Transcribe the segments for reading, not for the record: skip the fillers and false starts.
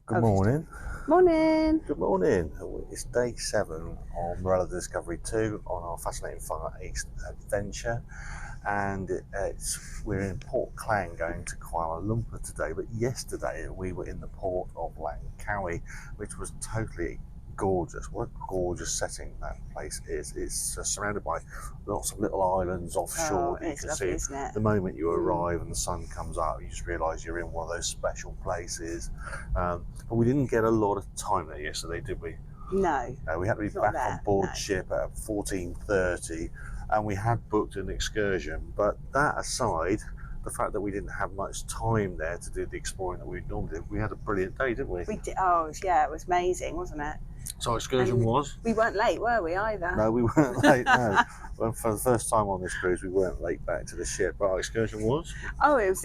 Good morning. Morning. Good morning. It's day 7 on Marella Discovery 2 on our fascinating Far East adventure, and we're in Port Klang going to Kuala Lumpur today. But yesterday we were in the port of Langkawi, which was totally gorgeous. What a gorgeous setting that place is. It's surrounded by lots of little islands offshore that you can lovely, see. isn't it? The moment you arrive and the sun comes up, you just realise you're in one of those special places. But we didn't get a lot of time there yesterday, did we? No. We had to be back on board ship at 14:30, and we had booked an excursion. But that aside, the fact that we didn't have much time there to do the exploring that we normally do, we had a brilliant day, didn't we? We did. Oh, yeah, it was amazing, wasn't it? So our excursion was? We weren't late, were we, either? No, we weren't late, no. Well, for the first time on this cruise, we weren't late back to the ship. But our excursion was? Oh, it was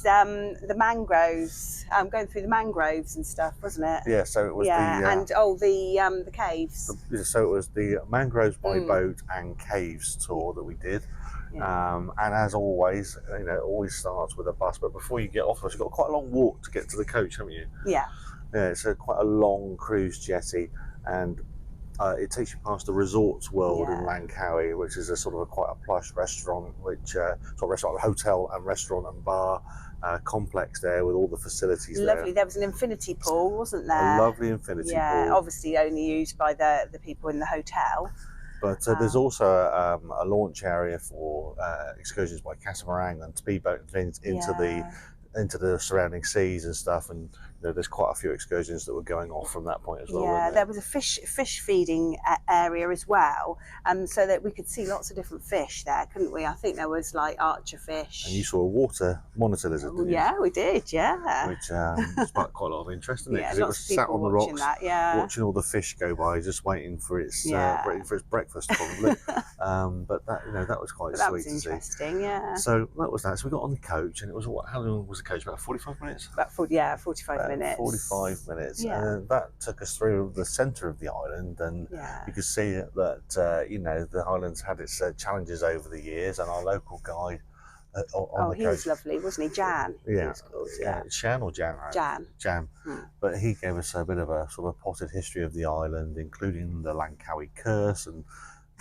the mangroves, going through the mangroves and stuff, wasn't it? Yeah, so it was the caves. So it was the Mangroves by Boat and Caves tour that we did. Yeah. And as always, it always starts with a bus. But before you get off, you've got quite a long walk to get to the coach, haven't you? Yeah. Yeah, it's quite a long cruise jetty, and it takes you past the resorts world in Langkawi, which is quite a plush restaurant, hotel and restaurant and bar complex there with all the facilities. Lovely. There was an infinity pool, wasn't there? A lovely infinity pool. Yeah, obviously only used by the people in the hotel. But there's also a launch area for excursions by catamaran and speedboat and things into the surrounding seas and stuff, and there's quite a few excursions that were going off from that point as well. Yeah, there was a fish feeding area as well, so that we could see lots of different fish there, couldn't we? I think there was like archer fish. And you saw a water monitor lizard, didn't you? Yeah, we did. Yeah, which sparked quite a lot of interest, didn't it? Because it was sat on the rocks, watching all the fish go by, just waiting for its breakfast, probably. But that was quite sweet to see. That was interesting. Yeah. So that was that. So we got on the coach, and it was how long was the coach? About 45 minutes. About 45 minutes. 45 minutes, and that took us through the centre of the island, and you could see that the island's had its challenges over the years, and our local guide on the coach, was lovely, wasn't he? Jan. Yeah, Shan or Jan? Jan. But he gave us a bit of a sort of potted history of the island, including the Langkawi curse and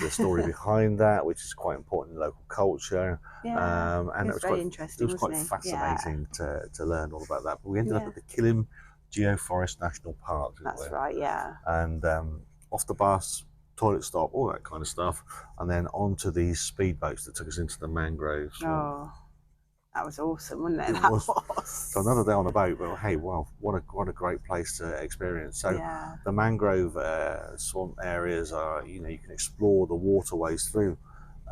the story behind that, which is quite important in local culture. And it was very interesting. It was quite fascinating to learn all about that. But we ended up at the Kilim Geopark National Park. That's right, yeah. And off the bus, toilet stop, all that kind of stuff, and then onto these speedboats that took us into the mangroves. Oh, that was awesome, wasn't it? So another day on a boat, but hey, wow, what a great place to experience. So the mangrove swamp areas are, you can explore the waterways through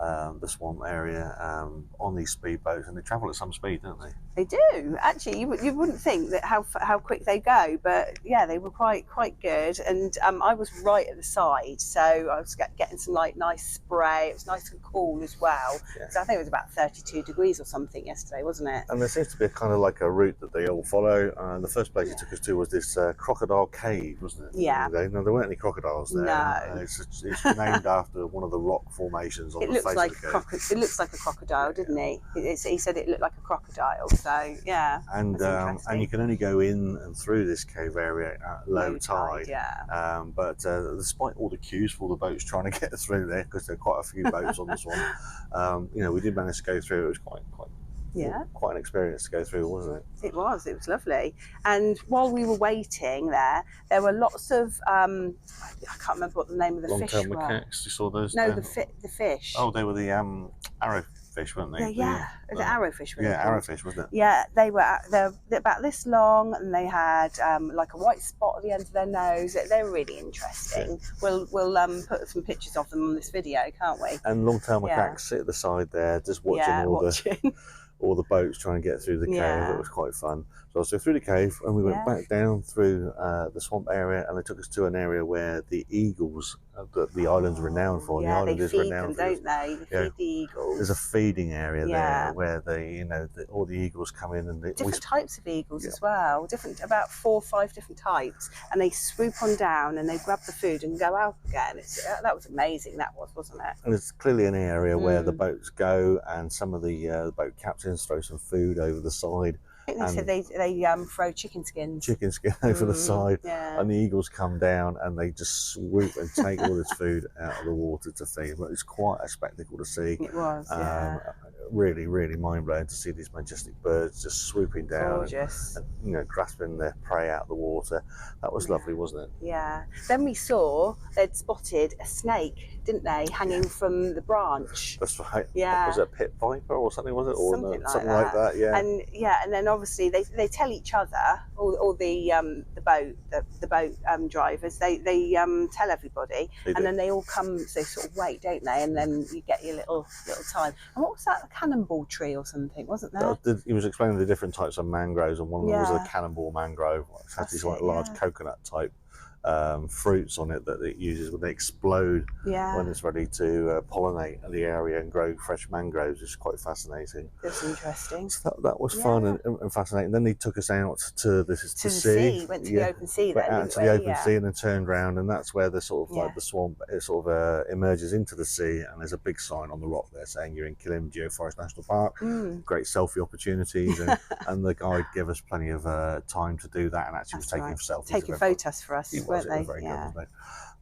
the swamp area on these speedboats, and they travel at some speed, don't they? They do, actually. You wouldn't think that how quick they go, but yeah, they were quite good. And I was right at the side, so I was getting some nice spray. It was nice and cool as well. So I think it was about 32 degrees or something yesterday, wasn't it? And there seems to be kind of like a route that they all follow. The first place it took us to was this crocodile cave, wasn't it? Yeah. No, there weren't any crocodiles there. No. It's named after one of the rock formations on the face of the cave. It looks like a crocodile, didn't he? He said it looked like a crocodile. So yeah, and you can only go in and through this cave area at low tide. But despite all the queues for all the boats trying to get through there, because there are quite a few boats on this one, we did manage to go through. It was quite an experience to go through, wasn't it? It was lovely. And while we were waiting there were lots of I can't remember what the name of the fish were. Long-tailed macaques, you saw those? No, the fish. Oh, they were the arrowfish, weren't they? Yeah. It was arrowfish, wasn't it? Yeah, arrowfish, wasn't it? Yeah, they're about this long, and they had like a white spot at the end of their nose. They were really interesting. Yeah. We'll put some pictures of them on this video, can't we? And long-tailed macaques sit at the side there, just watching all the boats trying to get through the cave. It was quite fun. So I was through the cave, and we went back down through the swamp area, and they took us to an area where the eagles, the island's renowned for. Yeah, the island they is feed renowned them, for, don't they? They feed the eagles. There's a feeding area there where all the eagles come in, and different types of eagles as well. About 4 or 5 different types, and they swoop on down and they grab the food and go out again. That was amazing. That wasn't it? And it's clearly an area where the boats go, and some of the boat captains throw some food over the side. I think they said they throw chicken skins. Chicken skin over the side, yeah. and the eagles come down and they just swoop and take all this food out of the water to feed. But it's quite a spectacle to see. It was, yeah. Really, really mind blowing to see these majestic birds just swooping down. Gorgeous. And, you know, grasping their prey out of the water. That was lovely, wasn't it? Yeah. Then we saw they'd spotted a snake, didn't they, hanging from the branch? That's right. Yeah. Was it a pit viper or something? Was it, or something like that? Yeah. And then obviously they tell each other, all the boat drivers. They tell everybody, and then they all come. They sort of wait, don't they? And then you get your little time. And what was that? A cannonball tree or something, wasn't there? He was explaining the different types of mangroves, and one of them was a cannonball mangrove. It had these like large coconut type fruits on it that it uses when they explode when it's ready to pollinate the area and grow fresh mangroves. It's quite fascinating. That's interesting. So that was fun and fascinating. Then they took us out to the sea. Went to the open sea. Went out to the open sea and then turned round, and that's where the sort of like the swamp emerges into the sea. And there's a big sign on the rock there saying you're in Kilim Geopark National Park. Great selfie opportunities, and the guide gave us plenty of time to do that, and actually was taking selfies, taking photos for us. Weren't they? Very good, wasn't it?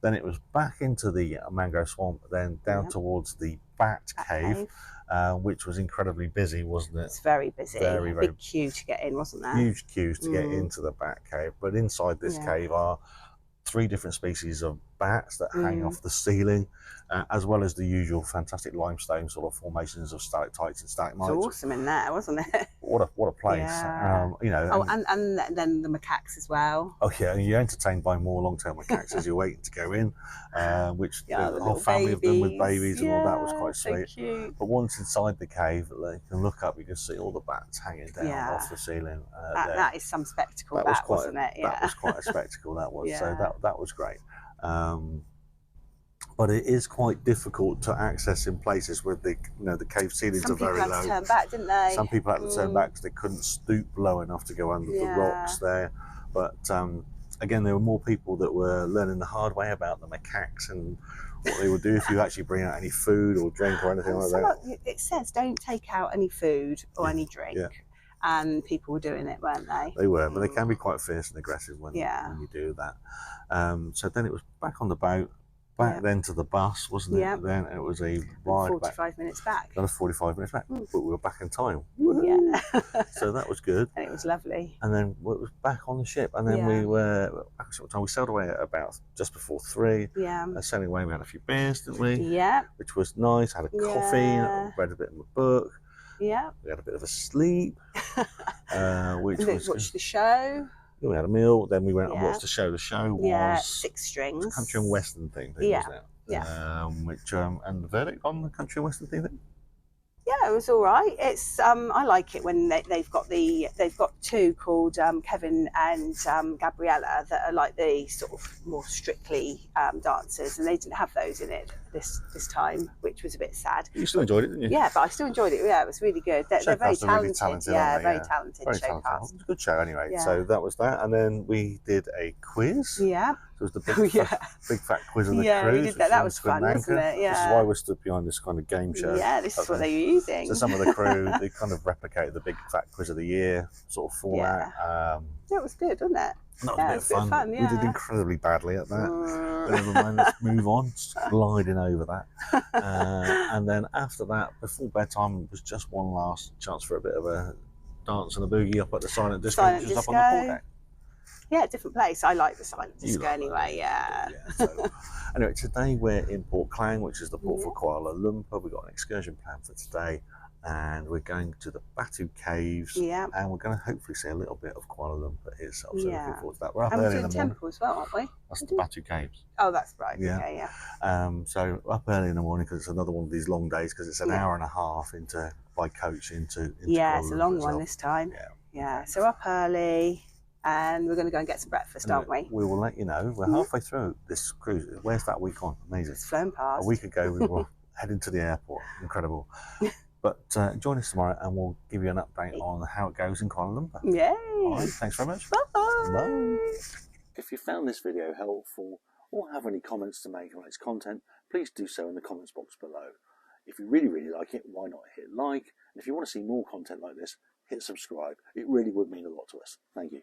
Then it was back into the Mangrove Swamp, then down towards the Bat Cave, which was incredibly busy, wasn't it? It's very busy. Very big queue to get in, wasn't there? Huge queues to get into the Bat Cave. But inside this cave are 3 different species of bats that hang off the ceiling, as well as the usual fantastic limestone sort of formations of stalactites and stalagmites. It was awesome in there, wasn't it? What a place! Yeah. You know. Oh, and then the macaques as well. Oh yeah, and you're entertained by more long-tail macaques as you're waiting to go in, which the whole family of them with babies and all that was quite sweet. So cute. But once inside the cave, you can look up, you can see all the bats hanging down off the ceiling. That is some spectacle, wasn't it? Yeah. That was quite a spectacle. That was so that was great. But it is quite difficult to access in places where the cave ceilings are very low. Some people had to turn back, didn't they? Some people had to turn back because they couldn't stoop low enough to go under the rocks there. But again, there were more people that were learning the hard way about the macaques and what they would do if you actually bring out any food or drink or anything like that. It says don't take out any food or any drink. Yeah. And people were doing it, weren't they? They were, but they can be quite fierce and aggressive when you do that. So then it was back on the boat. Back then to the bus, wasn't it? Then it was a ride 45 minutes back. Another 45 minutes back, but we were back in time. Yeah. So that was good. And it was lovely. And then it was back on the ship, and then we were back at time. We sailed away at about just before 3. Yeah. Sailing away, we had a few beers, didn't we? Yeah. Which was nice. Had a coffee, read a bit of a book. Yeah. We had a bit of a sleep. Watched the show. We had a meal, then we went and watched the show. The show was 6 Strings. Country and Western thing, wasn't it? Yeah. And the verdict on the Country and Western thing? Yeah, it was all right. It's I like it when they've got 2 called Kevin and Gabriella that are like the sort of more strictly dancers, and they didn't have those in it this time, which was a bit sad. You still enjoyed it, didn't you? Yeah, but I still enjoed it. Yeah, it was really good. They're very talented. Really talented, very talented. Very talented. It was a good show anyway. Yeah. So that was that, and then we did a quiz. Yeah. So it was the big fat quiz of the cruise. Yeah, we did that. That was fun, wasn't it? Yeah. This is why we're stood behind this kind of game show. Yeah, this is what they were using. So some of the crew, they kind of replicated the big fat quiz of the year sort of format. Yeah, it was good, wasn't it? That was a bit of fun. We did incredibly badly at that. But never mind, let's move on. Just gliding over that. And then after that, before bedtime, was just one last chance for a bit of a dance and a boogie up at the Silent Disco, just up on the quarterdeck. Yeah, different place. I like the Silent Disco anyway, So, anyway, today we're in Port Klang, which is the port for Kuala Lumpur. We've got an excursion plan for today, and we're going to the Batu Caves, and we're going to hopefully see a little bit of Kuala Lumpur itself. So looking forward to that. We're up early in the morning. Temple as well, aren't we? That's the Batu Caves. Oh, that's right. Yeah. Okay, so up early in the morning because it's another one of these long days because it's an hour and a half by coach into yeah, Kuala it's a Lumpur long itself. one this time. Yeah. So up early. And we're going to go and get some breakfast, aren't we? We will let you know. We're halfway through this cruise. Where's that week on? Amazing. It's flown past. A week ago, we were heading to the airport. Incredible. But join us tomorrow and we'll give you an update on how it goes in Kuala Lumpur. Yay. All right, thanks very much. Bye-bye. Bye. If you found this video helpful or have any comments to make on its content, please do so in the comments box below. If you really, really like it, why not hit like? And if you want to see more content like this, hit subscribe. It really would mean a lot to us. Thank you.